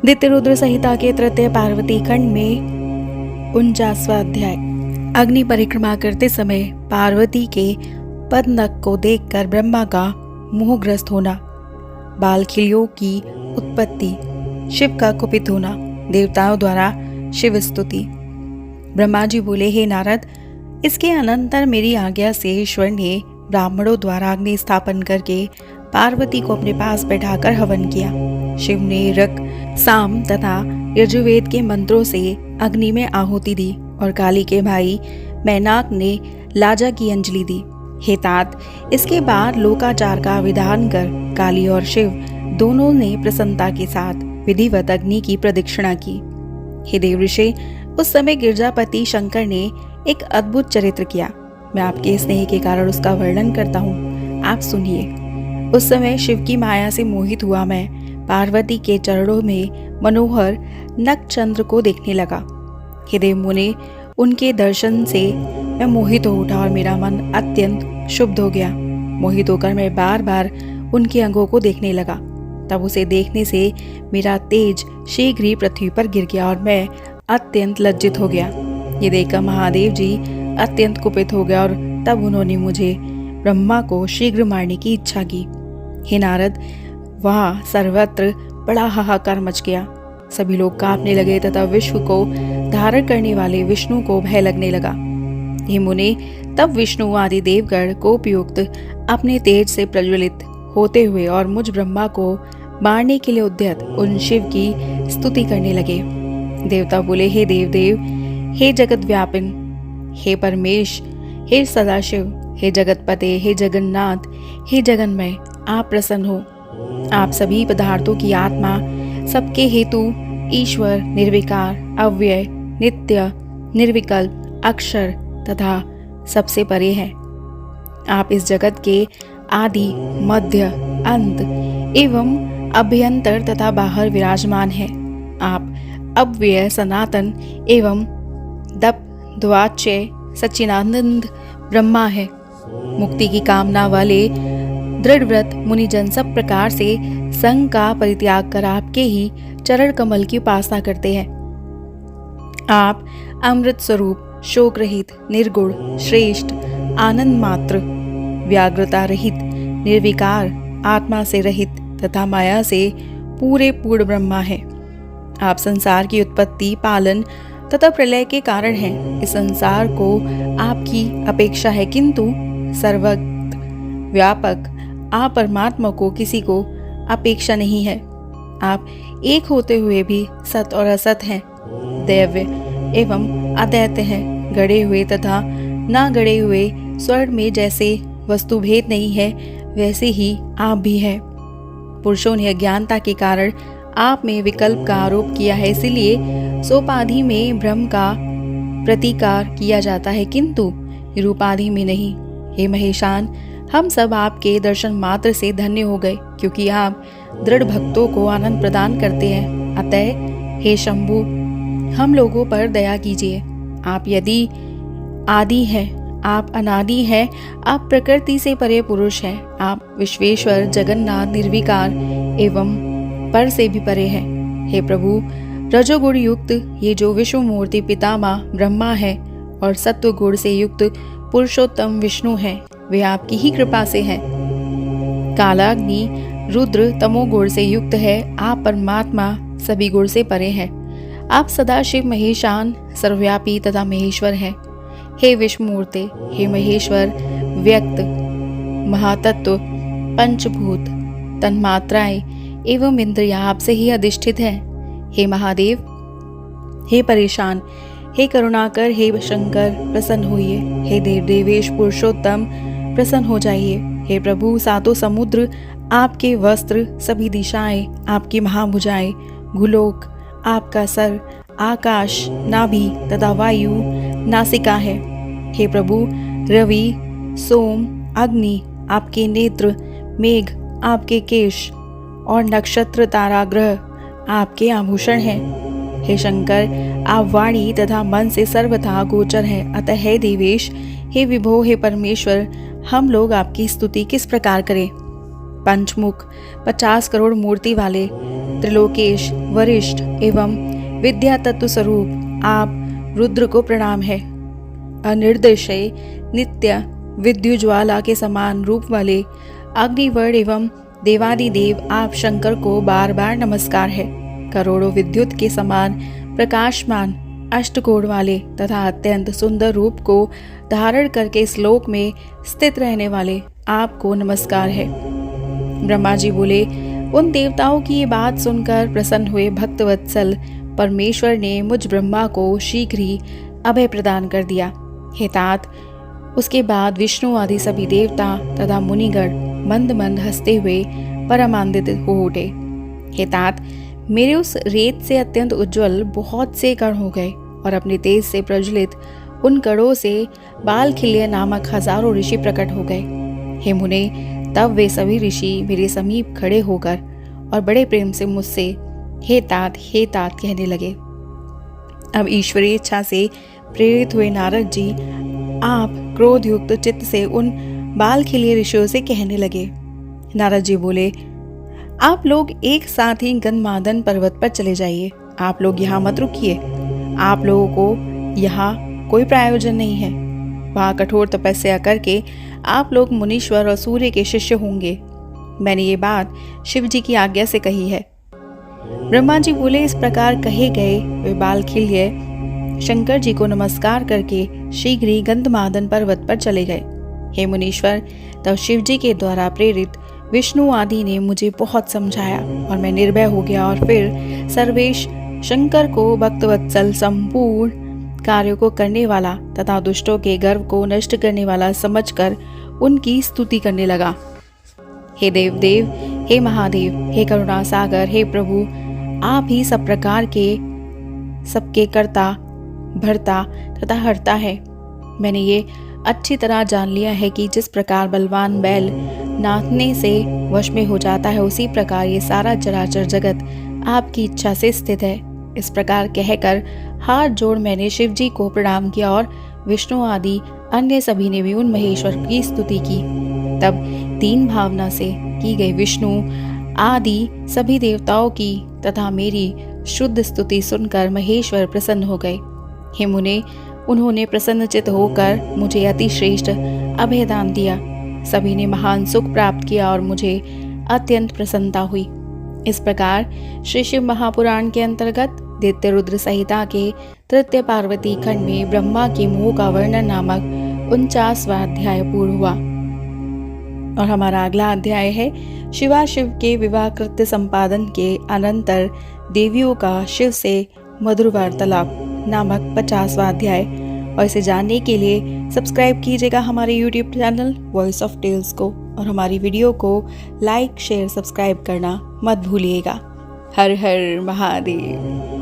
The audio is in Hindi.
दैत्यरुद्र संहिता के तृतीय पार्वती खंड में 49वां अध्याय। अग्नि परिक्रमा करते समय पार्वती के पदनख को देखकर ब्रह्मा का मोहग्रस्त होना, बालखिलियों की उत्पत्ति, शिव का कुपित होना, देवताओं द्वारा शिव स्तुति। ब्रह्मा जी बोले, हे नारद, इसके अनंतर मेरी आज्ञा से ईश्वर ने ब्राह्मणों द्वारा अग्नि स्थापन करके पार्वती को अपने पास बैठाकर हवन किया। शिव ने रक, साम तथा यजुर्वेद के मंत्रों से अग्नि में आहुति दी और काली के भाई मैनाक ने लाजा की अंजलि दी। हे तात, इसके बाद लोकाचार का विधान कर काली और शिव दोनों ने प्रसन्नता के साथ विधिवत अग्नि की प्रदक्षिणा की। हे देव ऋषि, उस समय गिरजापति शंकर ने एक अद्भुत चरित्र किया। मैं आपके स्नेह के कारण उसका वर्णन करता हूँ, आप सुनिए। उस समय शिव की माया से मोहित हुआ मैं पार्वती के चरणों में मनोहर नक्षचंद्र को देखने लगा। हे देव मुने, उनके दर्शन से मैं मोहित हो उठा और मेरा मन अत्यंत शुद्ध हो गया। मोहित होकर मैं बार बार उनके अंगों को देखने लगा। तब उसे देखने से मेरा तेज शीघ्र ही पृथ्वी पर गिर गया और मैं अत्यंत लज्जित हो गया। ये देखकर महादेव जी अत्यंत कुपित हो गया और तब उन्होंने मुझे ब्रह्मा को शीघ्र मारने की इच्छा की। हे नारद, वहाँ सर्वत्र बड़ा हाहाकार मच गया। सभी लोग कांपने लगे तथा विश्व को धारण करने वाले विष्णु को भय लगने लगा। हे मुने, तब विष्णु आदि देवगण कोपयुक्त अपने तेज से प्रज्वलित होते हुए और मुझ ब्रह्मा को मारने के लिए उद्यत उन शिव की स्तुति करने लगे। देवता बोले, हे देव, हे जगत व्यापिन, हे परमेश, हे सदाशिव, हे जगतपते, हे जगन्नाथ, हे जगन्मय, आप प्रसन्न हो। आप सभी पदार्थों की आत्मा, सबके हेतु ईश्वर, निर्विकार, अव्यय, नित्य, निर्विकल्प, अक्षर तथा सबसे परे हैं। आप इस जगत के आदि, मध्य, अंत एवं अभ्यंतर तथा बाहर विराजमान हैं। आप अव्यय, सनातन एवं द्वाच्य सच्चिदानंद ब्रह्मा है। मुक्ति की कामना वाले दृढ़ व्रत मुनिजन सब प्रकार से संग का परित्याग कर आपके ही चरण कमल की उपासना करते हैं। आप अमृत स्वरूप, शोक रहित, निर्गुण, श्रेष्ठ, आनंद मात्र, व्याग्रता रहित, निर्विकार, आत्मा से रहित तथा माया से पूरे पूर्ण ब्रह्मा है। आप संसार की उत्पत्ति, पालन तथा प्रलय के कारण हैं। इस संसार को आपकी अपेक्षा है, किंतु सर्वत्र व्यापक आप परमात्मा को किसी को अपेक्षा नहीं है। आप एक होते हुए भी सत और असत हैं, दैव्य एवं अदैत्य हैं, गढ़े हुए तथा ना गढ़े हुए। स्वर्ग में जैसे वस्तु भेद नहीं है, वैसे ही आप भी हैं। पुरुषों ने अज्ञानता के कारण आप में विकल्प का आरोप किया है, इसीलिए सोपाधि में ब्रह्म का प्रतिकार किया जाता है, किंतु निरूपाधि में नहीं। हे महेशान, हम सब आपके दर्शन मात्र से धन्य हो गए, क्योंकि आप दृढ़ भक्तों को आनंद प्रदान करते हैं। अतः हे शंभु, हम लोगों पर दया कीजिए। आप यदि आदि हैं, आप अनादि हैं, आप प्रकृति से परे पुरुष हैं, आप विश्वेश्वर, जगन्नाथ, निर्विकार एवं पर से भी परे हैं। हे प्रभु, रजोगुण युक्त ये जो विश्व मूर्ति पितामह ब्रह्मा है और सत्व गुण से युक्त पुरुषोत्तम विष्णु हैं, वे आपकी ही कृपा से हैं। कालाग्नि रुद्र तमोगुण से युक्त है, आप परमात्मा सभी गुण से परे हैं। आप सदाशिव, महेशान, सर्वव्यापी तथा महेश्वर हैं। हे विश्वमूर्ते, हे महेश्वर, व्यक्त, महातत्व, पंचभूत, तन्मात्राएं एवं इंद्रियां आपसे ही अधिष्ठित हैं। हे महादेव, हे परेशान, हे करुणाकर, हे शंकर, प्रसन्न होइए। हे देव देवेश पुरुषोत्तम, प्रसन्न हो जाइए। हे प्रभु, सातों समुद्र आपके वस्त्र, सभी दिशाएं आपकी महाभुजाएं, भूलोक आपका सर, आकाश नाभि तथा वायु नासिका है। हे प्रभु, रवि, सोम, अग्नि आपके नेत्र, मेघ आपके केश और नक्षत्र, तारा, ग्रह आपके आभूषण हैं। हे शंकर, आप वाणी तथा मन से सर्वथा गोचर हैं। अतः हे देवेश, हे विभो, हे परमेश्वर, हम लोग आपकी स्तुति किस प्रकार करें। पंचमुख 50 करोड़ मूर्ति वाले त्रिलोकेश वरिष्ठ एवं विद्या तत्व स्वरूप आप रुद्र को प्रणाम है। अनिर्देशय नित्य विद्युज्वाला के समान रूप वाले अग्निवर्ण एवं देवादिदेव आप शंकर को बार बार नमस्कार है। करोड़ों विद्युत के समान प्रकाशमान अष्टकोण वाले तथा अत्यंत सुंदर रूप को धारण करके इस लोक में स्थित रहने वाले आपको नमस्कार है। ब्रह्मा जी बोले, उन देवताओं की ये बात सुनकर प्रसन्न हुए भक्तवत्सल परमेश्वर ने मुझ ब्रह्मा को शीघ्र ही अभय प्रदान कर दिया। हे तात, उसके बाद विष्णु आदि सभी देवता तथा मुनिगण मंद मंद हंसते हुए परम आनंदित हो उठे। हे तात, मेरे उस रेत से अत्यंत उज्जवल बहुत से कण हो गए और अपने तेज से प्रज्वलित उन कणों से बालखिल्य नामक हजारों ऋषि प्रकट हो गए। हे मुने, तब वे सभी ऋषि मेरे समीप खड़े होकर और बड़े प्रेम से मुझसे हे तात कहने लगे। अब ईश्वरीय इच्छा से प्रेरित हुए नारद जी आप क्रोधयुक्त चित्त से उन बालखिल्य ऋषियों से कहने लगे। नारद जी बोले, आप लोग एक साथ ही गंधमादन पर्वत पर चले जाइए। आप लोग यहाँ मत रुकिए। आप लोगों को यहाँ कोई प्रयोजन नहीं है। वहाँ कठोर तपस्या करके आप लोग मुनीश्वर और सूर्य के शिष्य होंगे। मैंने ये बात शिव जी की आज्ञा से कही है। ब्रह्मा जी बोले, इस प्रकार कहे गए वे बालखिल्य शंकर जी को नमस्कार करके शीघ्र ही गंधमादन पर्वत पर चले गए। हे मुनीश्वर, तब शिव जी के द्वारा प्रेरित विष्णु आदि ने मुझे बहुत समझाया और मैं निर्भय हो गया और फिर सर्वेश शंकर को भक्तवत्सल संपूर्ण कार्यों को करने वाला तथा दुष्टों के गर्व को नष्ट करने वाला समझकर उनकी स्तुति करने लगा। हे देवदेव, हे महादेव, हे करुणा सागर, हे प्रभु, आप ही सब प्रकार के सबके कर्ता भरता तथा हरता है। मैंने ये अच्छी तरह जान लिया है कि जिस प्रकार बलवान बैल नाचने से वश में हो जाता है, उसी प्रकार ये सारा चराचर जगत आपकी इच्छा से स्थित है। इस प्रकार कहकर हाथ जोड़ मैंने शिव जी को प्रणाम किया और विष्णु आदि अन्य सभी ने भी उन महेश्वर की स्तुति की। तब तीन भावना से की गई विष्णु आदि सभी देवताओं की तथा मेरी शुद्ध स्तुति सुनकर महेश्वर प्रसन्न हो गए। हे मुने, उन्होंने प्रसन्नचित होकर मुझे अति श्रेष्ठ अभयदान दिया। सभी ने महान सुख प्राप्त किया और मुझे अत्यंत प्रसन्नता हुई। इस प्रकार श्री शिव महापुराण के अंतर्गत दैत्य रुद्र संहिता के तृतीय पार्वती खंड में ब्रह्मा के मोह का वर्णन नामक 49वां अध्याय पूर्ण हुआ। और हमारा अगला अध्याय है शिवाशिव के विवाह कृत्य संपादन के अनंतर देवियों का शिव से मधुर वार्तालाप नामक 50वां अध्याय। और इसे जानने के लिए सब्सक्राइब कीजिएगा हमारे YouTube channel voice of tales को और हमारी वीडियो को लाइक शेयर सब्सक्राइब करना मत भूलिएगा। हर हर महादेव।